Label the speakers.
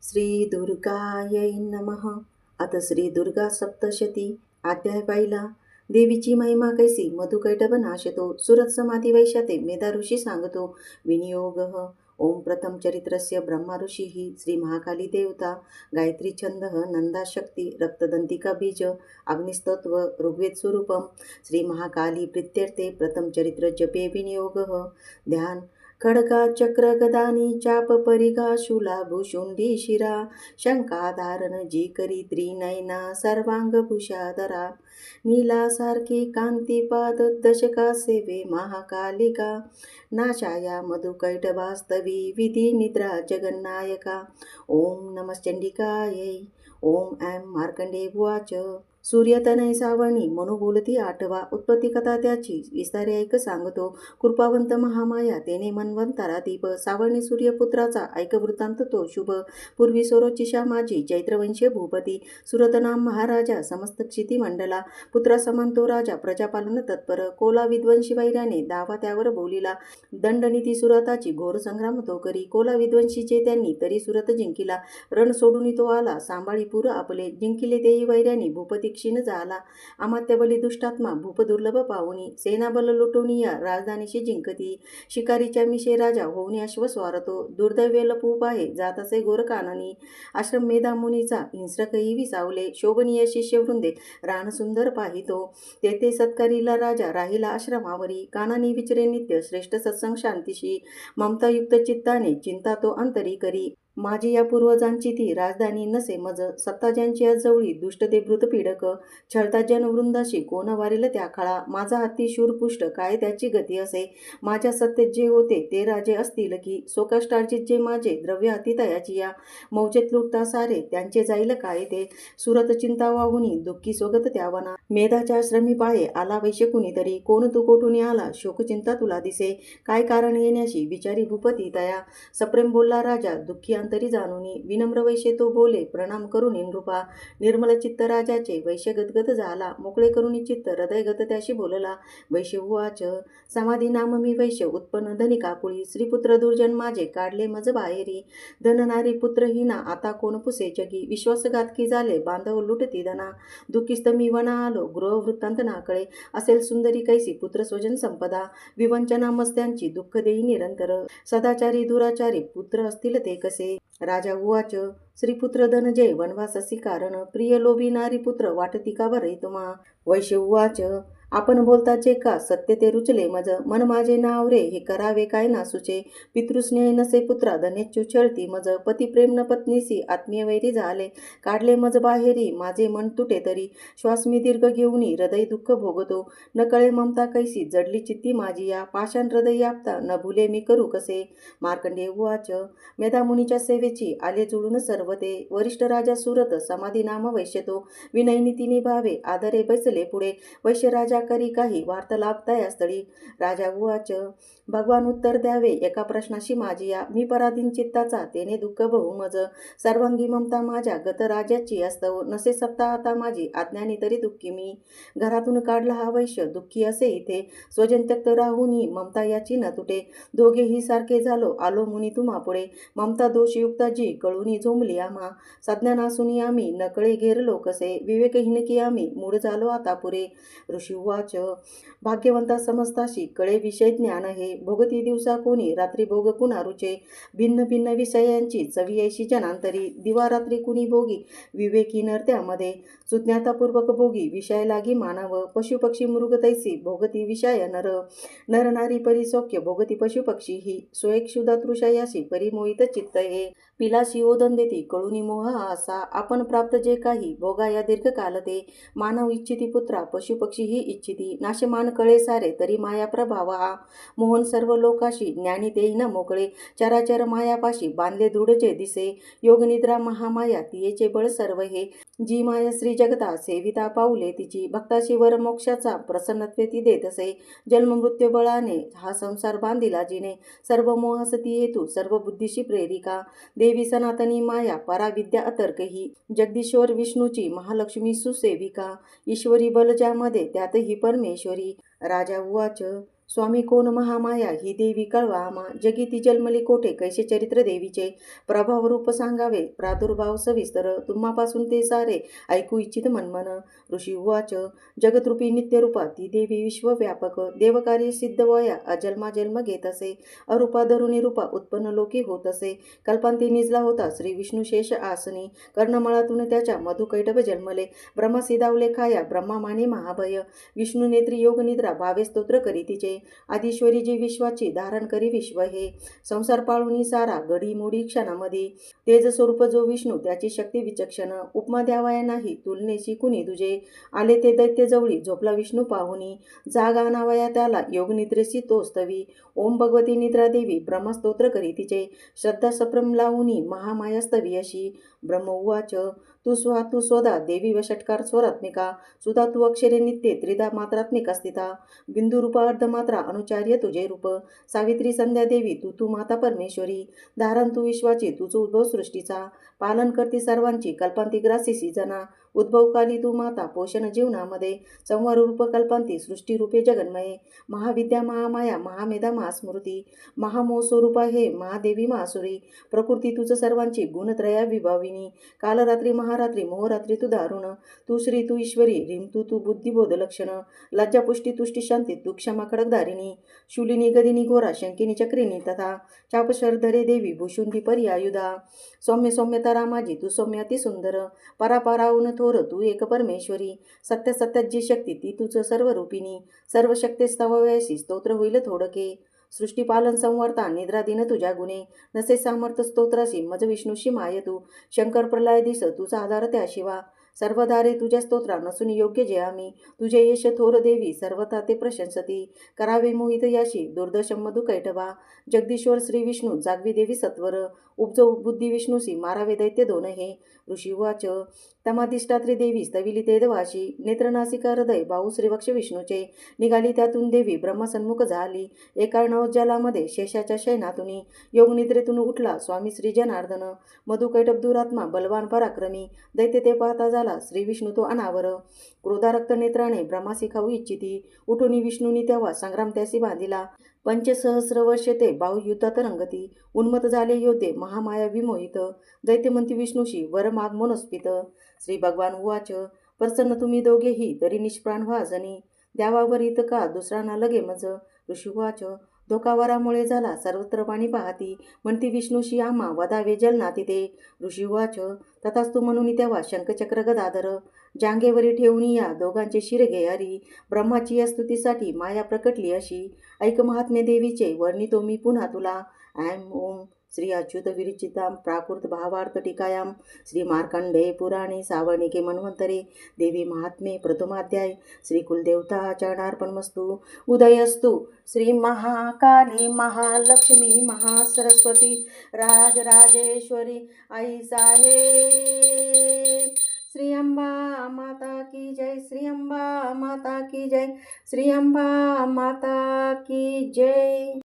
Speaker 1: श्री दुर्गायै नमः. आता श्री दुर्गा सप्तशती अध्याय पहिला. देवीची महिमा कैसी मधुकैटभनाशतो सुरत समाधी वैशाते मेधा ऋषी सांगतो. विनियोग ओम प्रथम चरित्रस्य ब्रह्मा ऋषीः श्री महाकाली देवता गायत्री छंद नंदा शक्ती रक्तदंतिका बीज अग्निस्तत्व ऋग्वेद स्वरूपम श्री महाकाली प्रीत्यर्थे प्रथम चरित्र जपे विनियोग ध्यान खडगा चक्र गदानी चाप परिघा शूला भूषुंडी शिरा शंकाधारण जी करी त्रिनयना सर्वांगभूषाधरा नीलासारखी कांतीपाद दशका सेवे महाकालिका नाशाया मधुकैटभास्तवी विधी निद्रा जगन्नायका. ओम नमश्चंडिकायै. ओम ऐं मार्कंडे उवाच. सूर्यतनय सावणी म्हणू बोलती आठवा उत्पत्ती कथा त्याची विस्तारे ऐक सांगतो. कृपावंत महामाया तेने मन्वंतरा दीप सावणी सूर्यपुत्राचा ऐक वृत्तांत तो शुभ. पूर्वी सोरोचिषा माझी चैत्रवंशीय भूपती सुरतनाम महाराजा समस्त क्षिती मंडला पुत्रा समान तो राजा प्रजापालन तत्पर कोला विद्वंशी वैर्याने दावा त्यावर बोलिला दंडनीती सुरताची घोर संग्राम तो करी कोला विद्वंशीचे त्यांनी तरी सुरत जिंकिला रण सोडून तो आला सांभाळी पूर आपले जिंकिले तेही वैर्याने भूपती क्षीण झाला अमात्य बली दुष्टात्मा भूप दुर्लभ पाहुनी सेनाबल लुटोनिया राजधानीशी जिंकती शिकारीच्या मिशे राजा होऊन अश्व स्वारतो दुर्दैव्य लपूप आहे जात असे गोर काननी आश्रम मेधा मुनीचा हिंस्रकही विसावले शोभनीय शिष्यवृंदे रान सुंदर पाहितो तेथे सत्कारीला राजा राहिला आश्रमावरी कानानी विचरे नित्य श्रेष्ठ सत्संग शांतीशी ममतायुक्त चित्ताने चिंता तो अंतरी करी माझी या पूर्वजांची ती राजधानी नसे मज सत्ता ज्यांची आज जवळी दुष्ट ते भृत पीडक छळता जनवृंदाशी कोण वारेल त्या खळा माझा हत्ती शूरपुष्ट काय त्याची गती असे माझ्या सत्तेत जे होते ते राजे असतील की सोकष्टार्जित जे माझे द्रव्य हाती तयाची या मौजेत लुटता सारे त्यांचे जाईल काय ते सुरत चिंता वाहुनी दुःखी सोगत त्यावना मेधाच्या आश्रमी पाये आला वैश्य कुणीतरी कोण तू कोठून आला शोकचिंता तुला दिसे काय कारण येण्याशी विचारी भूपती तया सप्रेम बोलला राजा दुःखी अंतरी जाणूनी विनम्र वैश्य तो बोले प्रणाम करून नृपा निर्मल चित्त राजाचे वैश्य गदगद झाला मोकळे करून चित्त हृदयगत त्याशी बोलला वैश्य उवाच समाधी नाम मी वैश्य उत्पन्न धनी काकुळी श्रीपुत्र दुर्जन माझे काढले मज बाहेरी धननारी पुत्रहीना आता कोण पुसे जगी विश्वासघातकी झाले बांधव लुटती धना दुःखीस्त मी वना आलो गृह वृत्तांत नाकळे असेल सुंदरी कैसी पुत्र स्वजन संपदा विवंचना मस्त्यांची दुःख देई निरंतर सदाचारी दुराचारी पुत्र असतील ते कसे राजा उवाच श्रीपुत्र धनजय वनवाससी कारण प्रिय लोभी नारी पुत्र वाटती का बरे तुम्हा वैश्य उवाच आपण बोलताचे का सत्य ते रुचले मज मन माझे नाव रे हे करावे काय ना सुचे पितृस्नेह नसे पुत्रा धनेच्यू छळती मज पती प्रेम न पत्नीसी आत्मीय वैरी झाले काढले मज बाहेरी माझे मन तुटे तरी श्वास मी दीर्घ घेऊनी हृदय दुःख भोगतो न कळे ममता कैसी जडली चित्ती माझी या पाषाण हृदय याप्ता न भुले मी करू कसे मार्कंडेय उवाच मेधामुनीच्या सेवेची आले जुळून सर्व ते वरिष्ठ राजा सुरत समाधी नाम वैश्य तो विनयनीतीने भावे आदरे बैसले पुढे वैश्य राजा करी काही वार्तालाप तया स्थळी राजा उवाच भगवान उत्तर द्यावे एका प्रश्नाशी माझी या मी पराधीन चित्ताचा तेने दुःख बहुमज सर्वांगी ममता माझ्या गत राजाची असतव नसे सत्ता आता माझी अज्ञानी तरी दुःखी मी घरातून काढला हा वैश्य दुःखी असे इथे स्वजन त्यक्त राहुनी ममता याची न तुटे दोघेही सारखे झालो आलो मुनी तुम्हा पुढे ममता दोषयुक्ता जी कळूनी झोंबली आम्हा सज्ञानासुनी आम्ही नकळे घेरलो कसे विवेकहीन की आम्ही मूढ झालो आता पुरे ऋषी उवाच भाग्यवंता समजताशी कळे विषय ज्ञान हे भोगती दिवसा कोणी रात्री भोग कुणा रुचे भिन्न भिन्न विषयांची चवी ऐशी जनांतरी दिवा रात्री कुणी भोगी विवेकी नर त्यामध्ये सुज्ञातापूर्वक भोगी विषय लागी मानव पशुपक्षी मृग तैसी भोगती विषय नर नर नारी परिसौख्य भोगती पशुपक्षी ही स्वयं क्षुधातृषयाशी परिमोहित चित्त हे पिलाशी ओदन देती कळुनी मोह असा आपण प्राप्त जे काही भोगा या दीर्घकाल ते मानव इच्छिती पुत्रा पशुपक्षी ही इच्छिती नाशमान कळे सारे तरी माया प्रभावा हा मोहन सर्व लोकाशी ज्ञानी तेही न मोकळे चराचर मायापाशी बांधले दृढ जे दिसे योगनिद्रा महामाया तियेचे बळ सर्व हे जी माया श्री जगता सेविता पाऊले तिची भक्ताशी वर मोक्षाचा प्रसन्नत्वे ती देत असे जन्म मृत्यू बळाने हा संसार बांधिला जिने सर्व मोहासती हेतू सर्व बुद्धीशी प्रेरिका देवी सनातनी माया पराविद्या अतर्क ही जगदीश्वर विष्णूची महालक्ष्मी सुसेविका ईश्वरी बल ज्यामध्ये त्यातही परमेश्वरी राजा उवाच स्वामी कोण महामाया ही देवी कळवा आम्हा, जगी जन्मली कोठे कैसे चरित्र देवीचे, प्रभाव रूप सांगावे प्रादुर्भाव सविस्तर, तुम्हापासून ते सारे ऐकू इच्छित मनमन. ऋषी उवाच, जगतरूपी नित्यरूपा ती देवी विश्वव्यापक, देवकार्य सिद्ध वया अजन्मा जन्म घेत असे, अरूपा धरुणी रूपा उत्पन्न लोकी होत असे. कल्पांती निजला होता श्री विष्णू शेष आसनी, कर्णमळातून त्याच्या मधुकैटभ जन्मले, ब्रह्मसी दावले खाया ब्रह्मा माने महाभय, विष्णू नेत्री योग निद्रा भावे स्तोत्र करी तिचे, आदिश्वरी जी विश्वाची धारण करी विश्व हे, संसार पाळुनी सारा घडी मोडी क्षणामध्ये, तेज स्वरूप जो विष्णू त्याची शक्ती विचक्षण, उपमा द्यावया नाही तुलनेची कुणी तुझे, आले ते दैत्य जवळी झोपला विष्णू पाहुनी, जाग आणावया त्याला योग निद्रेसी तो स्तवी, ओम भगवती निद्रा देवी ब्रह्मस्तोत्र करी तिचे, श्रद्धा सप्रम लावुनी महामाया स्तवी अशी. ब्रह्म उवाच, तू स्वा तू स्वदा देवी व षटकार स्वरात्मिका, सुधा तू अक्षरे नित्ये त्रिधा मात्रात्मिक अस्थिता, बिंदुरूप अर्धमात्रा अनुचार्य तुझे रूप, सावित्री संध्या देवी तू तू माता परमेश्वरी, धारण तू विश्वाची तुझ उद्भव सृष्टीचा, पालन करती सर्वांची कल्पांती ग्रासीसी जना, उद्भवकाली तू माता पोषण जीवनामध्ये, संवार रूप कल्पांती सृष्टीरूपे जगन्मये, महाविद्या महामाया महामेधा महास्मृती, महामोस्वरूपा हे महादेवी महासुरी, प्रकृती तुझ सर्वांची गुणत्रया विभाविनी, कालरात्री महारात्री मोहरात्री तू दारुण, तू श्री तू ईश्वरी ह्रीं तू बुद्धिबोध लक्षण, लज्जा पुष्टी तुष्टी शांती तू क्षमा खडकधारिणी, शूलिनी गदिनी घोरा शंकिनी चक्रिणी तथा, चापशरधरे देवी भूषुंडी पर्यायुधा, सौम्य सौम्यता रामाजी तू सौम्य अति सुंदर, परापराऊन थोर तू एक परमेश्वरी, सत्य सत्यात जी शक्ती ती तुझ सर्व रूपिणी, सर्व शक्ती स्तवयासी स्तोत्र होईल थोडके, सृष्टीपालन संवर्ता निद्रा दिन तुझ्या गुणे, नसे सामर्थ स्तोत्रासी मज विष्णूशी माय तू, शंकर प्रलय दिस तुझा आधार त्या शिवा, सर्वधारे तुझ्या स्तोत्रा नसून योग्य जे आम्ही, तुझे यश थोर देवी सर्वथा ते प्रशंसती, करावे मोहित याशी दुर्दशम मधु कैटभा, जगदीश्वर श्री विष्णू जागवी देवी सत्वर, उपजो बुद्धी विष्णूसी मारावे दैत्य दोन हे. ऋषी उवाच, तमाधिष्ठात्री देवी स्तविली तेदवाशी, नेत्रनासिका हृदय भाऊ श्रीवक्ष विष्णूचे, निघाली त्यातून देवी ब्रह्मसन्मुख झाली, एका नवजलामध्ये शेषाच्या शयनातुनी, योगनिद्रेतून उठला स्वामी श्री जनार्दन, मधुकैटभ दुरात्मा बलवान पराक्रमी, दैत्य ते पाहता झाला श्री विष्णू तो अनावर, क्रोधारक्त नेत्राने ब्रह्मासी खाऊ इच्छिती, उठुनी विष्णूनी तेव्हा संग्राम त्यासी बांधिला, पंचसहस्र वर्ष ते बाहुयुद्धात रंगती, उन्मत झाले योद्धे महामाया विमोहित, दैत्यमंती विष्णूशी वर माग मनस्पित. श्री भगवान उवाच, प्रसन्न तुम्ही दोघेही तरी निष्प्राण व्हा जनी, द्यावावर इतका दुसरा ना लगे मज. ऋषी उवाच, धोकावरामुळे झाला सर्वत्र पाणी पाहती, म्हणती विष्णूशी आम्हा वधावे जलना तिथे. ऋषी उवाच, तथास्तु म्हणून तेव्हा शंखचक्र गदाधर, जांगेवरी ठेवून या दोघांचे शिर घे हरी, ब्रह्माची या स्तुतीसाठी माया प्रकटली अशी, ऐक महात्म्य देवीचे वर्णितो मी पुन्हा तुला. ऐं ओम श्री अच्युत विरचितां प्राकृत भावार्थ टीकायां श्री मार्कंडेय पुराणे सावर्णिके मन्वंतरे देवी महात्म्ये प्रथमाध्याय श्री कुलदेवता चरणार्पणमस्तु. उदयस्तु श्री महाकाली महालक्ष्मी महासरस्वती राजराजेश्वरी आई साहेब. श्री अंबा माता की जय, श्री अंबा माता की जय, श्री अंबा माता की जय.